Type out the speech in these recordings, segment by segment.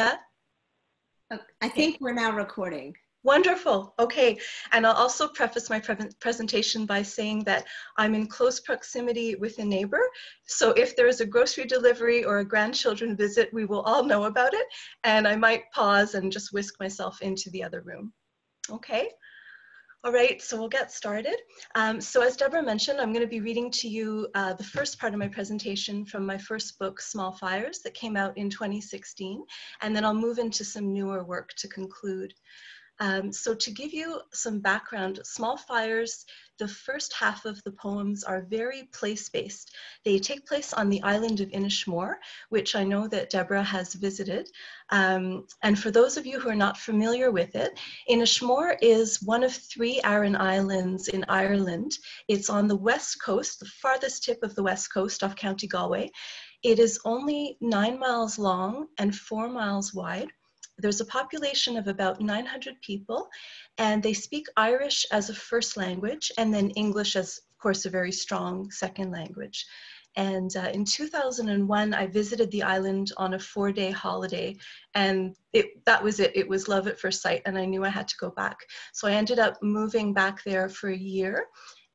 Yeah? Okay. I think we're now recording. Wonderful. Okay. And I'll also preface my presentation by saying that I'm in close proximity with a neighbor. So if there's a grocery delivery or a grandchildren visit, we will all know about it. And I might pause and just whisk myself into the other room. Okay. All right, so we'll get started. So as Deborah mentioned, I'm going to be reading to you the first part of my presentation from my first book, Small Fires, that came out in 2016. And then I'll move into some newer work to conclude. So to give you some background, Small Fires, the first half of the poems are very place-based. They take place on the island of Inishmore, which I know that Deborah has visited. And for those of you who are not familiar with it, Inishmore is one of 3 Aran Islands in Ireland. It's on the west coast, the farthest tip of the west coast off County Galway. It is only 9 miles long and 4 miles wide. There's a population of about 900 people, and they speak Irish as a first language, and then English as, of course, a very strong second language. And in 2001, I visited the island on a 4-day holiday, and that was it. It was love at first sight, and I knew I had to go back. So I ended up moving back there for a year.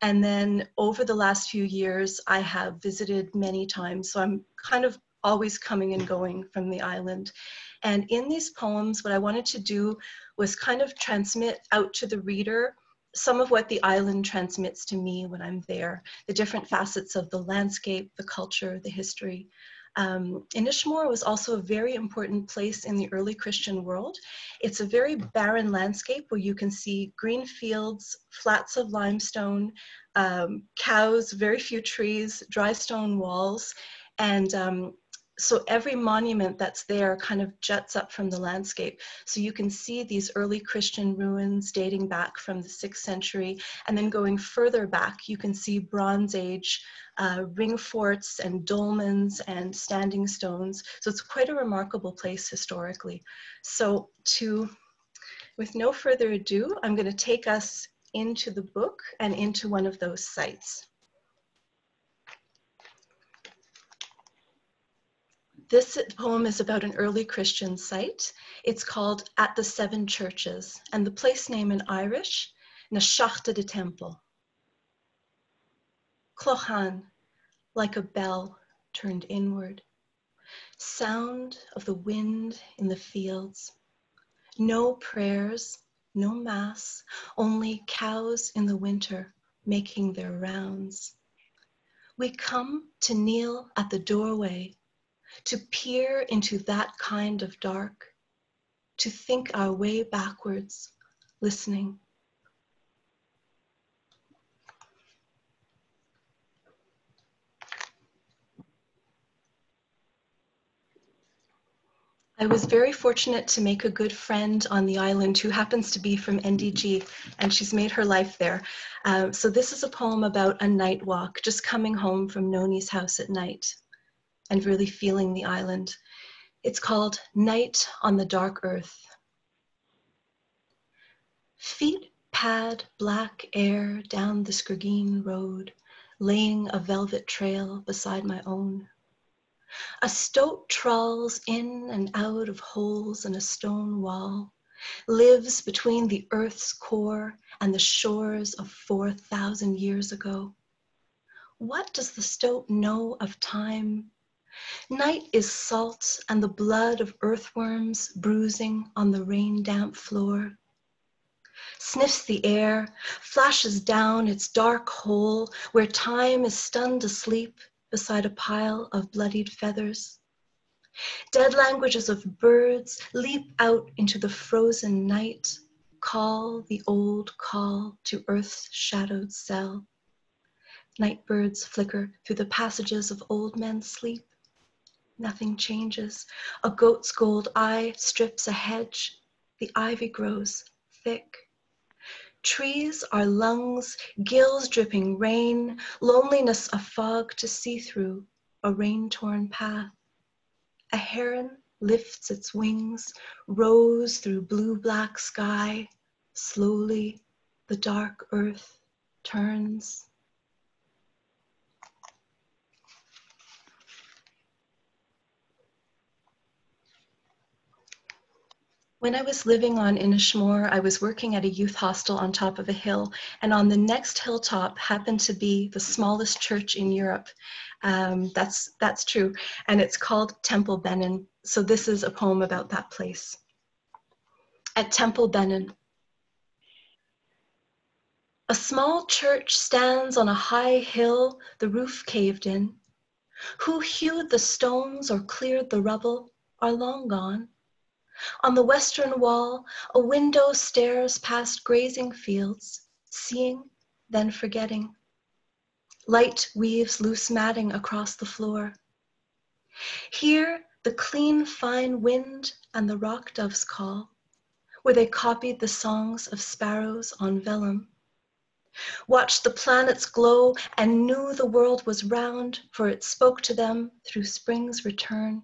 And then over the last few years, I have visited many times. So I'm kind of always coming and going from the island. And in these poems, what I wanted to do was kind of transmit out to the reader some of what the island transmits to me when I'm there, the different facets of the landscape, the culture, the history. Inishmore was also a very important place in the early Christian world. It's a very barren landscape where you can see green fields, flats of limestone, cows, very few trees, dry stone walls, and so every monument that's there kind of jets up from the landscape. So you can see these early Christian ruins dating back from the 6th century, and then going further back, you can see Bronze Age ring forts and dolmens and standing stones. So it's quite a remarkable place historically. So with no further ado, I'm going to take us into the book and into one of those sites. This poem is about an early Christian site. It's called At the Seven Churches, and the place name in Irish, Na Seachta de Temple. Clochan, like a bell turned inward. Sound of the wind in the fields. No prayers, no mass, only cows in the winter making their rounds. We come to kneel at the doorway, to peer into that kind of dark, to think our way backwards, listening. I was very fortunate to make a good friend on the island who happens to be from NDG, and she's made her life there. So this is a poem about a night walk, just coming home from Noni's house at night and really feeling the island. It's called Night on the Dark Earth. Feet pad black air down the Skirgeen road, laying a velvet trail beside my own. A stoat trawls in and out of holes in a stone wall, lives between the earth's core and the shores of 4,000 years ago. What does the stoat know of time? Night is salt and the blood of earthworms bruising on the rain-damp floor. Sniffs the air, flashes down its dark hole where time is stunned asleep beside a pile of bloodied feathers. Dead languages of birds leap out into the frozen night, call the old call to earth's shadowed cell. Night birds flicker through the passages of old men's sleep. Nothing changes. A goat's gold eye strips a hedge. The ivy grows thick. Trees are lungs, gills dripping rain, loneliness a fog to see through, a rain-torn path. A heron lifts its wings, rows through blue-black sky. Slowly, the dark earth turns. When I was living on Inishmore, I was working at a youth hostel on top of a hill, and on the next hilltop happened to be the smallest church in Europe. That's true, and it's called Temple Benn. So this is a poem about that place. At Temple Benn, a small church stands on a high hill, the roof caved in. Who hewed the stones or cleared the rubble are long gone. On the western wall, a window stares past grazing fields, seeing, then forgetting. Light weaves loose matting across the floor. Here, the clean, fine wind and the rock doves call, where they copied the songs of sparrows on vellum. Watched the planets glow and knew the world was round, for it spoke to them through spring's return.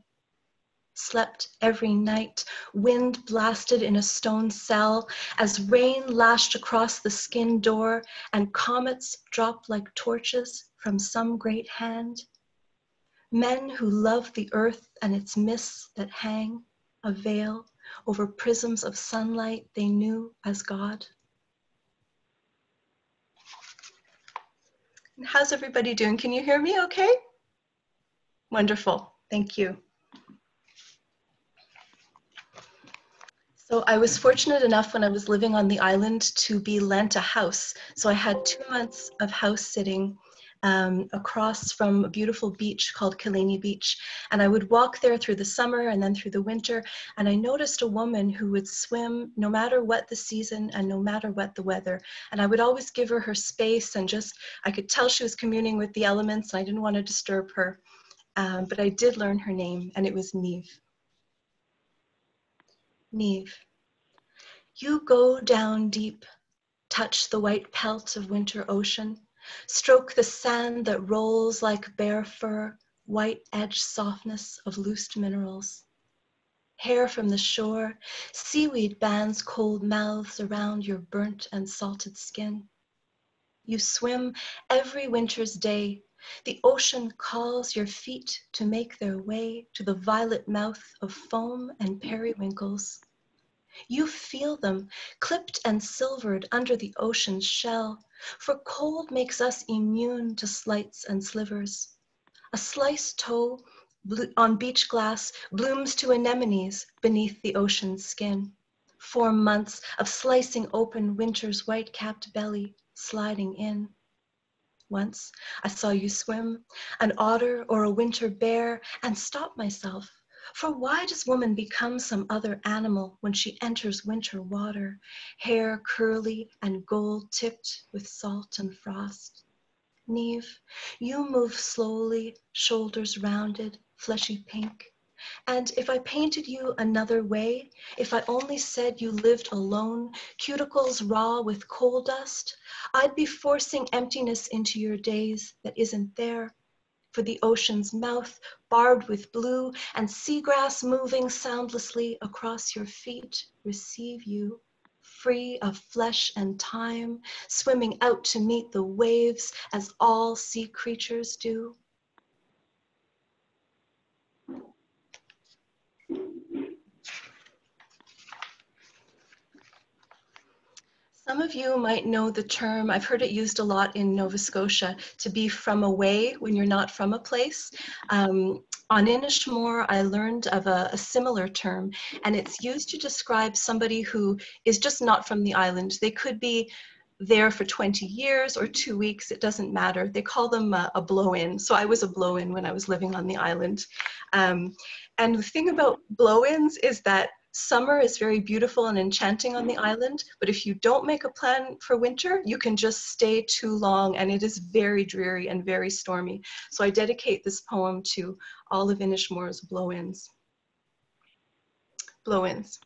Slept every night, wind blasted in a stone cell, as rain lashed across the skin door and comets dropped like torches from some great hand. Men who loved the earth and its mists that hang, a veil over prisms of sunlight they knew as God. How's everybody doing? Can you hear me okay? Wonderful, thank you. So I was fortunate enough when I was living on the island to be lent a house. So I had 2 months of house sitting across from a beautiful beach called Killarney Beach. And I would walk there through the summer and then through the winter. And I noticed a woman who would swim no matter what the season and no matter what the weather. And I would always give her her space and just, I could tell she was communing with the elements and I didn't want to disturb her. But I did learn her name, and it was Neve. Neve, you go down deep, touch the white pelt of winter ocean, stroke the sand that rolls like bare fur, white-edged softness of loosed minerals. Hair from the shore, seaweed bands cold mouths around your burnt and salted skin. You swim every winter's day. The ocean calls your feet to make their way to the violet mouth of foam and periwinkles. You feel them, clipped and silvered under the ocean's shell, for cold makes us immune to slights and slivers. A sliced toe on beach glass blooms to anemones beneath the ocean's skin. 4 months of slicing open winter's white-capped belly, sliding in. Once I saw you swim, an otter or a winter bear, and stopped myself. For why does woman become some other animal when she enters winter water, hair curly and gold-tipped with salt and frost? Neve, you move slowly, shoulders rounded, fleshy pink. And if I painted you another way, if I only said you lived alone, cuticles raw with coal dust, I'd be forcing emptiness into your days that isn't there. For the ocean's mouth, barbed with blue, and seagrass moving soundlessly across your feet, receive you, free of flesh and time, swimming out to meet the waves as all sea creatures do. Some of you might know the term, I've heard it used a lot in Nova Scotia, to be from away when you're not from a place. On Inishmore, I learned of a similar term, and it's used to describe somebody who is just not from the island. They could be there for 20 years or 2 weeks, it doesn't matter. They call them a blow-in. So I was a blow-in when I was living on the island. And the thing about blow-ins is that summer is very beautiful and enchanting on the island, but if you don't make a plan for winter, you can just stay too long and it is very dreary and very stormy. So I dedicate this poem to all of Inishmore's blow-ins. Blow-ins.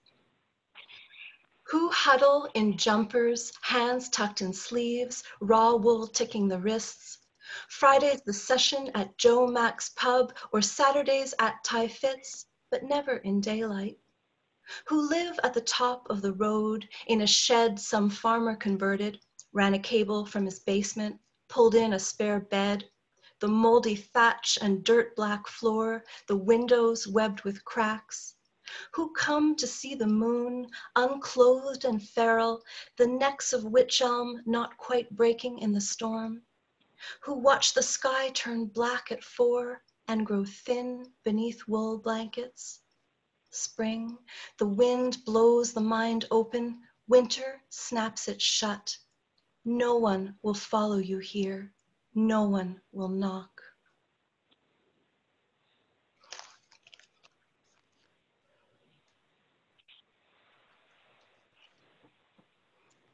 Who huddle in jumpers, hands tucked in sleeves, raw wool ticking the wrists. Fridays the session at Joe Mac's pub or Saturdays at Ty Fitz, but never in daylight. Who live at the top of the road in a shed some farmer converted, ran a cable from his basement, pulled in a spare bed, the moldy thatch and dirt black floor, the windows webbed with cracks. who come to see the moon, unclothed and feral, the necks of wych elm not quite breaking in the storm, who watch the sky turn black at 4 and grow thin beneath wool blankets. Spring, the wind blows the mind open, winter snaps it shut. No one will follow you here, no one will knock.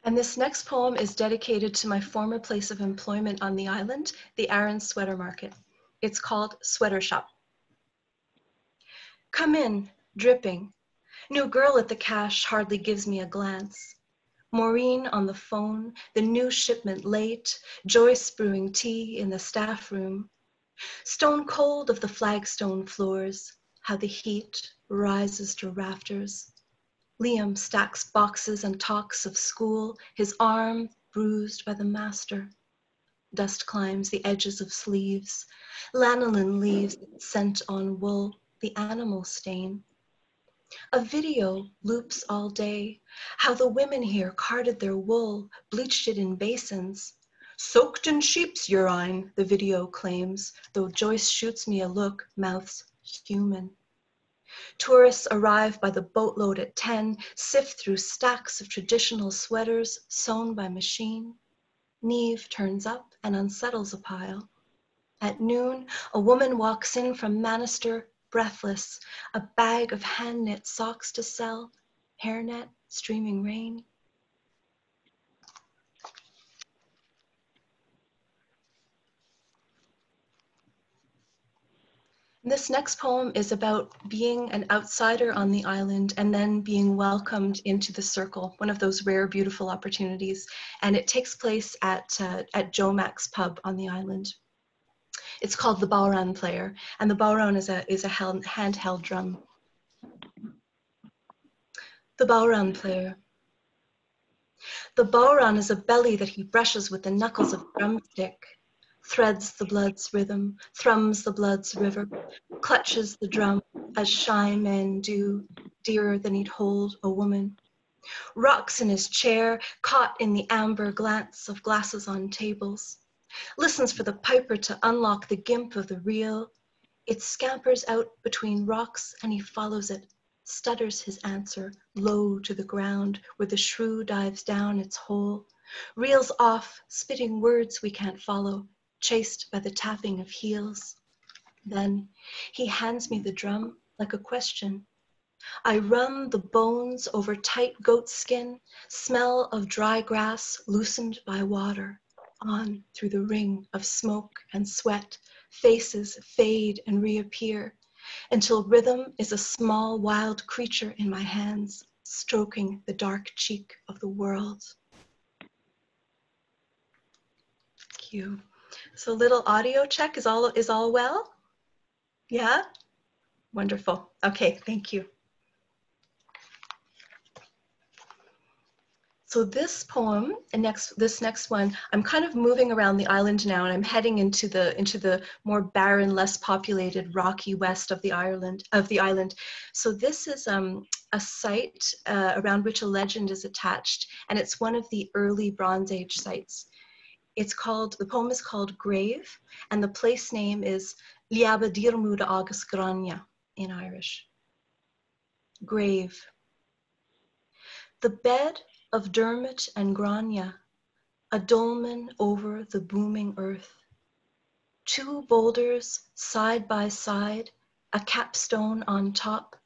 And this next poem is dedicated to my former place of employment on the island, the Aran Sweater Market. It's called Sweater Shop. Come in, dripping. New girl at the cash hardly gives me a glance. Maureen on the phone, the new shipment late, Joyce brewing tea in the staff room. Stone cold of the flagstone floors, how the heat rises to rafters. Liam stacks boxes and talks of school, his arm bruised by the master. Dust climbs the edges of sleeves. Lanolin leaves scent on wool, the animal stain. A video loops all day, how the women here carded their wool, bleached it in basins. Soaked in sheep's urine, the video claims, though Joyce shoots me a look, mouths human. Tourists arrive by the boatload at 10, sift through stacks of traditional sweaters sewn by machine. Neve turns up and unsettles a pile. At noon, a woman walks in from Manister, breathless, a bag of hand-knit socks to sell, hairnet, streaming rain. This next poem is about being an outsider on the island and then being welcomed into the circle, one of those rare, beautiful opportunities. And it takes place at Joe Mac's pub on the island. It's called the Balan Player, and the Balan is a handheld drum. The Balan Player. The Balan is a belly that he brushes with the knuckles of a drumstick, threads the blood's rhythm, thrums the blood's river, clutches the drum as shy men do, dearer than he'd hold a woman. Rocks in his chair, caught in the amber glance of glasses on tables. Listens for the piper to unlock the gimp of the reel. It scampers out between rocks and he follows it, stutters his answer low to the ground where the shrew dives down its hole, reels off, spitting words we can't follow, chased by the tapping of heels. Then he hands me the drum like a question. I run the bones over tight goat skin, smell of dry grass loosened by water, on through the ring of smoke and sweat, faces fade and reappear, until rhythm is a small wild creature in my hands, stroking the dark cheek of the world. Thank you. So little audio check, is all well? Yeah? Wonderful. Okay, thank you. So this poem and this next one, I'm kind of moving around the island now, and I'm heading into the more barren, less populated, rocky west of the island. So this is a site around which a legend is attached, and it's one of the early Bronze Age sites. The poem is called Grave, and the place name is Liaba Dirmuda Agus Grania in Irish. Grave. The bed of Dermot and Grania, a dolmen over the booming earth. Two boulders side by side, a capstone on top,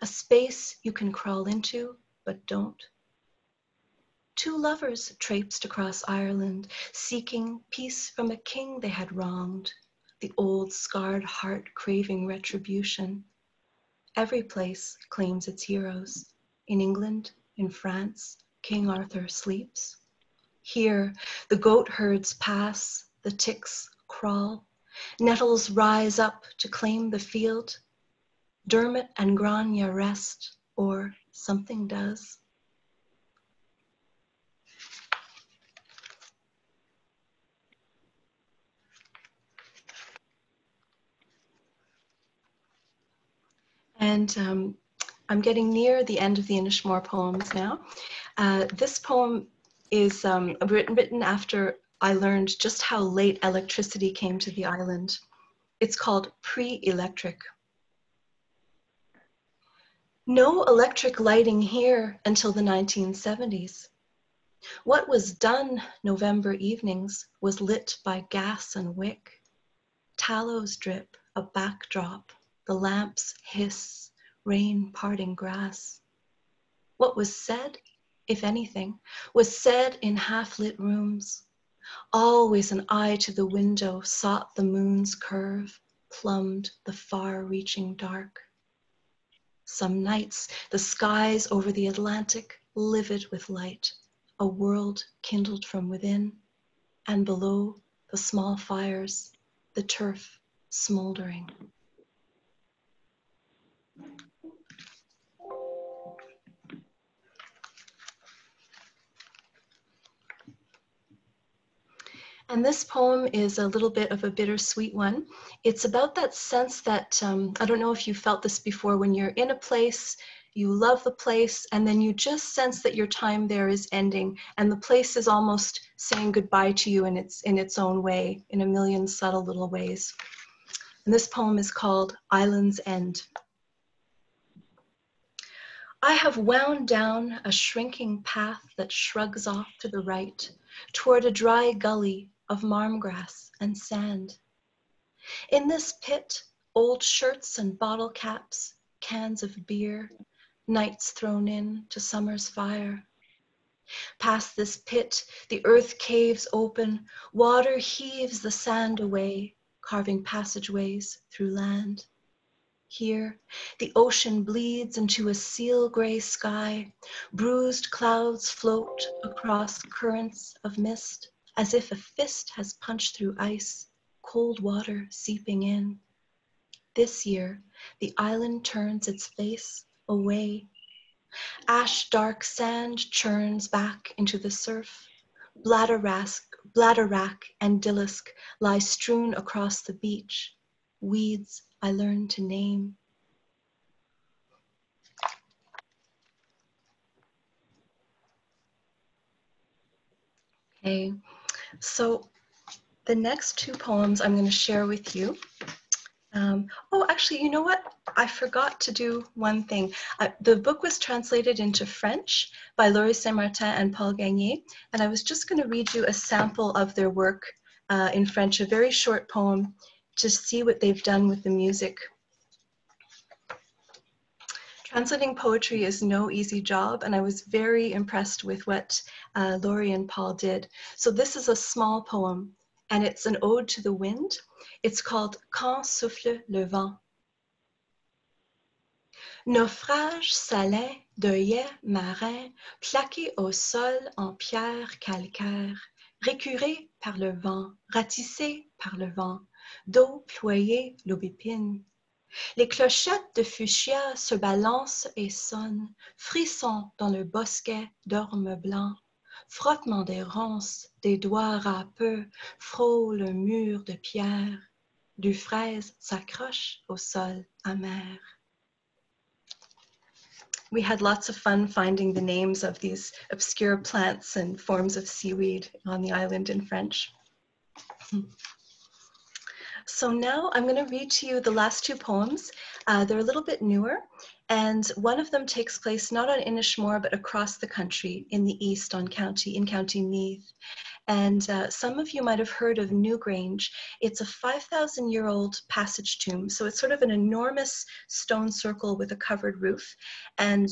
a space you can crawl into, but don't. Two lovers traipsed across Ireland, seeking peace from a king they had wronged, the old scarred heart craving retribution. Every place claims its heroes. In England, in France, King Arthur sleeps. Here, the goat herds pass, the ticks crawl, nettles rise up to claim the field. Dermot and Grania rest, or something does. And I'm getting near the end of the Inishmore poems now. This poem is written after I learned just how late electricity came to the island. It's called PreElectric. No electric lighting here until the 1970s. What was done November evenings was lit by gas and wick. Tallows drip, a backdrop, the lamps hiss, rain parting grass. What was said, if anything, was said in half-lit rooms. Always an eye to the window sought the moon's curve, plumbed the far-reaching dark. Some nights, the skies over the Atlantic, livid with light, a world kindled from within, and below, the small fires, the turf smoldering. And this poem is a little bit of a bittersweet one. It's about that sense that, I don't know if you felt this before, when you're in a place, you love the place, and then you just sense that your time there is ending, and the place is almost saying goodbye to you in its own way, in a million subtle little ways. And this poem is called Island's End. I have wound down a shrinking path that shrugs off to the right, toward a dry gully of marmgrass and sand. In this pit, old shirts and bottle caps, cans of beer, nights thrown in to summer's fire. Past this pit, the earth caves open, water heaves the sand away, carving passageways through land. Here, the ocean bleeds into a seal gray sky. Bruised clouds float across currents of mist, as if a fist has punched through ice, cold water seeping in. This year, the island turns its face away. Ash dark sand churns back into the surf. Bladderwrack and dillisk lie strewn across the beach. Weeds I learned to name. Okay, so the next two poems I'm going to share with you. Oh, actually, you know what? I forgot to do one thing. The book was translated into French by Laurie Saint-Martin and Paul Gagné, and I was just going to read you a sample of their work in French, a very short poem, to see what they've done with the music. Translating poetry is no easy job, and I was very impressed with what Laurie and Paul did. So this is a small poem, and it's an ode to the wind. It's called Consouffle le vent. Naufrage salin d'œillets marins plaqués au sol en pierre calcaire, récurés par le vent, ratissés par le vent, d'eau ployée l'aubépine. Les clochettes de fuchsia se balancent et sonnent, frissons dans le bosquet d'ormes blancs. Frottement des ronces, des doigts râpeux frôlent le mur de pierre. Du fraise s'accroche au sol amer. We had lots of fun finding the names of these obscure plants and forms of seaweed on the island in French. So now I'm going to read to you the last two poems. They're a little bit newer, and one of them takes place not on Inishmore, but across the country in the east in County Meath. And some of you might have heard of Newgrange. It's a 5,000-year-old passage tomb. So it's sort of an enormous stone circle with a covered roof. And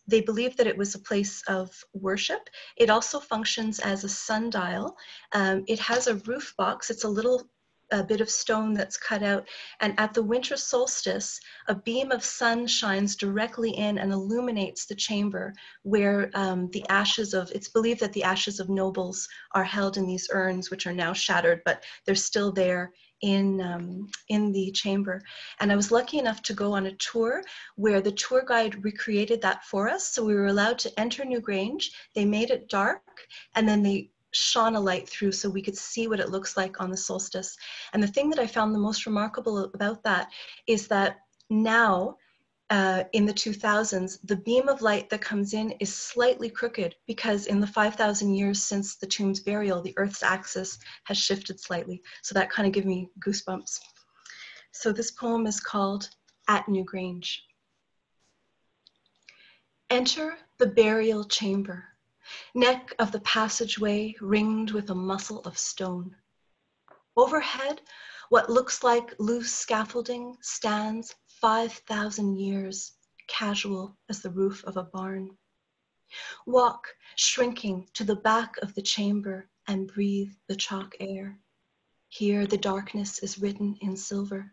they believe that it was a place of worship. It also functions as a sundial. It has a roof box. It's a bit of stone that's cut out, and at the winter solstice, a beam of sun shines directly in and illuminates the chamber where it's believed that the ashes of nobles are held in these urns, which are now shattered, but they're still there in the chamber. And I was lucky enough to go on a tour where the tour guide recreated that for us. So we were allowed to enter Newgrange. They made it dark, and then they shone a light through so we could see what it looks like on the solstice. And the thing that I found the most remarkable about that is that now in the 2000s, the beam of light that comes in is slightly crooked because in the 5,000 years since the tomb's burial, the Earth's axis has shifted slightly. So that kind of gave me goosebumps. So this poem is called At Newgrange. Enter the burial chamber, neck of the passageway ringed with a muscle of stone. Overhead, what looks like loose scaffolding stands 5,000 years, casual as the roof of a barn. Walk, shrinking, to the back of the chamber and breathe the chalk air. Here the darkness is written in silver.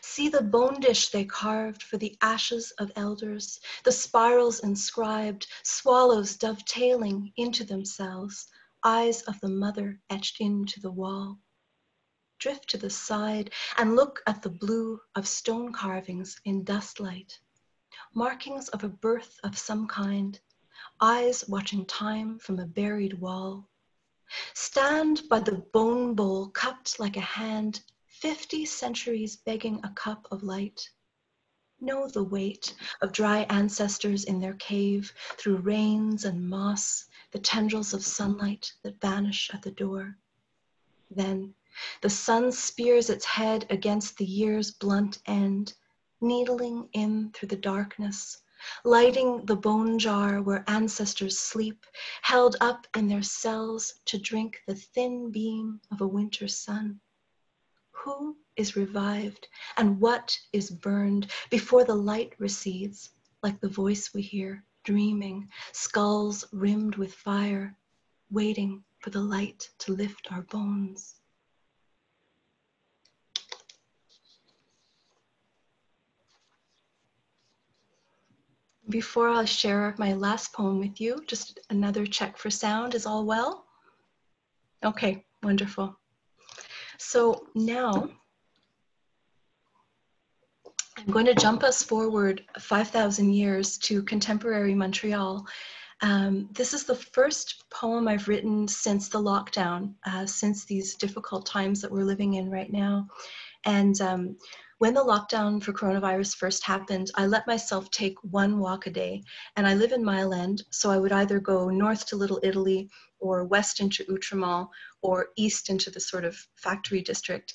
See the bone dish they carved for the ashes of elders, the spirals inscribed, swallows dovetailing into themselves, eyes of the mother etched into the wall. Drift to the side and look at the blue of stone carvings in dustlight, markings of a birth of some kind, eyes watching time from a buried wall. Stand by the bone bowl cupped like a hand, 50 centuries begging a cup of light. Know the weight of dry ancestors in their cave through rains and moss, the tendrils of sunlight that vanish at the door. Then the sun spears its head against the year's blunt end, needling in through the darkness, lighting the bone jar where ancestors sleep, held up in their cells to drink the thin beam of a winter sun. Who is revived and what is burned before the light recedes, like the voice we hear, dreaming, skulls rimmed with fire, waiting for the light to lift our bones. Before I share my last poem with you, just another check for sound. Is all well? Okay, wonderful. So now I'm going to jump us forward 5,000 years to contemporary Montreal. This is the first poem I've written since the lockdown, since these difficult times that we're living in right now. And when the lockdown for coronavirus first happened, I let myself take one walk a day. And I live in Mile End, so I would either go north to Little Italy or west into Outremont or east into the sort of factory district.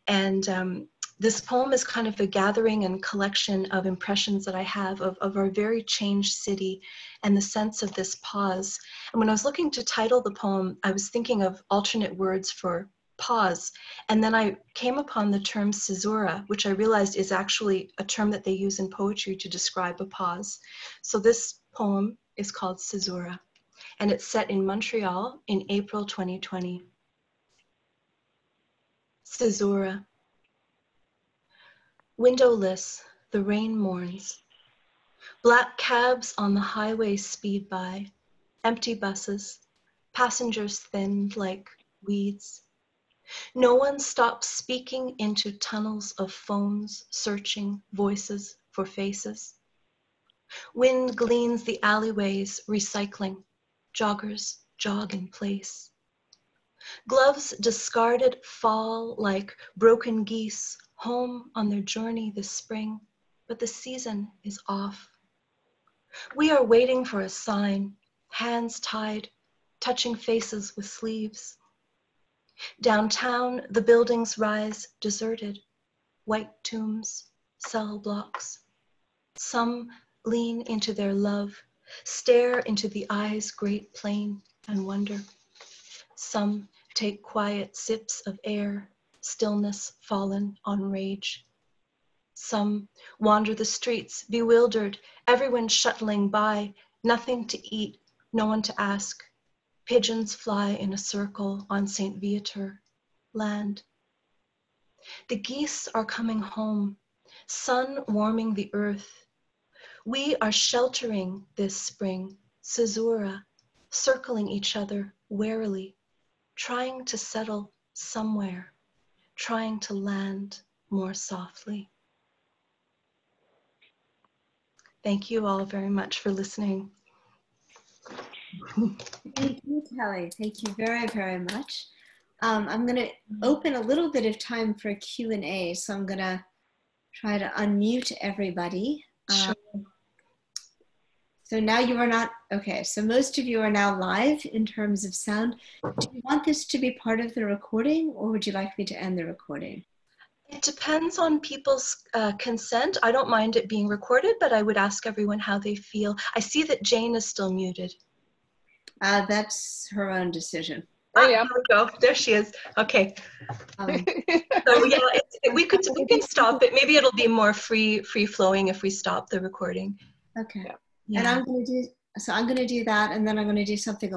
And this poem is kind of a gathering and collection of impressions that I have of our very changed city and the sense of this pause. And when I was looking to title the poem, I was thinking of alternate words for pause. And then I came upon the term Cezura, which I realized is actually a term that they use in poetry to describe a pause. So this poem is called Cezura, and it's set in Montreal in April 2020. Cezura. Windowless, the rain mourns. Black cabs on the highway speed by, empty buses, passengers thinned like weeds. No one stops speaking into tunnels of phones, searching voices for faces. Wind gleans the alleyways, recycling. Joggers jog in place. Gloves discarded fall like broken geese home on their journey this spring, but the season is off. We are waiting for a sign, hands tied, touching faces with sleeves. Downtown, the buildings rise deserted, white tombs, cell blocks. Some lean into their love, stare into the eye's great plain and wonder. Some take quiet sips of air, stillness fallen on rage. Some wander the streets, bewildered, everyone shuttling by, nothing to eat, no one to ask. Pigeons fly in a circle on St. Viateur land. The geese are coming home, sun warming the earth. We are sheltering this spring, Cezura, circling each other warily, trying to settle somewhere, trying to land more softly. Thank you all very much for listening. Thank you, Kelly. Thank you very, very much. I'm going to open a little bit of time for Q&A, so I'm going to try to unmute everybody. Sure. So now you are not, okay, so most of you are now live in terms of sound. Do you want this to be part of the recording, or would you like me to end the recording? It depends on people's consent. I don't mind it being recorded, but I would ask everyone how they feel. I see that Jane is still muted. That's her own decision. There you There we go. There she is. Okay. Um, So yeah, we can stop it. Maybe it'll be more free flowing if we stop the recording. okay. Yeah. And I'm going to do that, and then I'm going to do something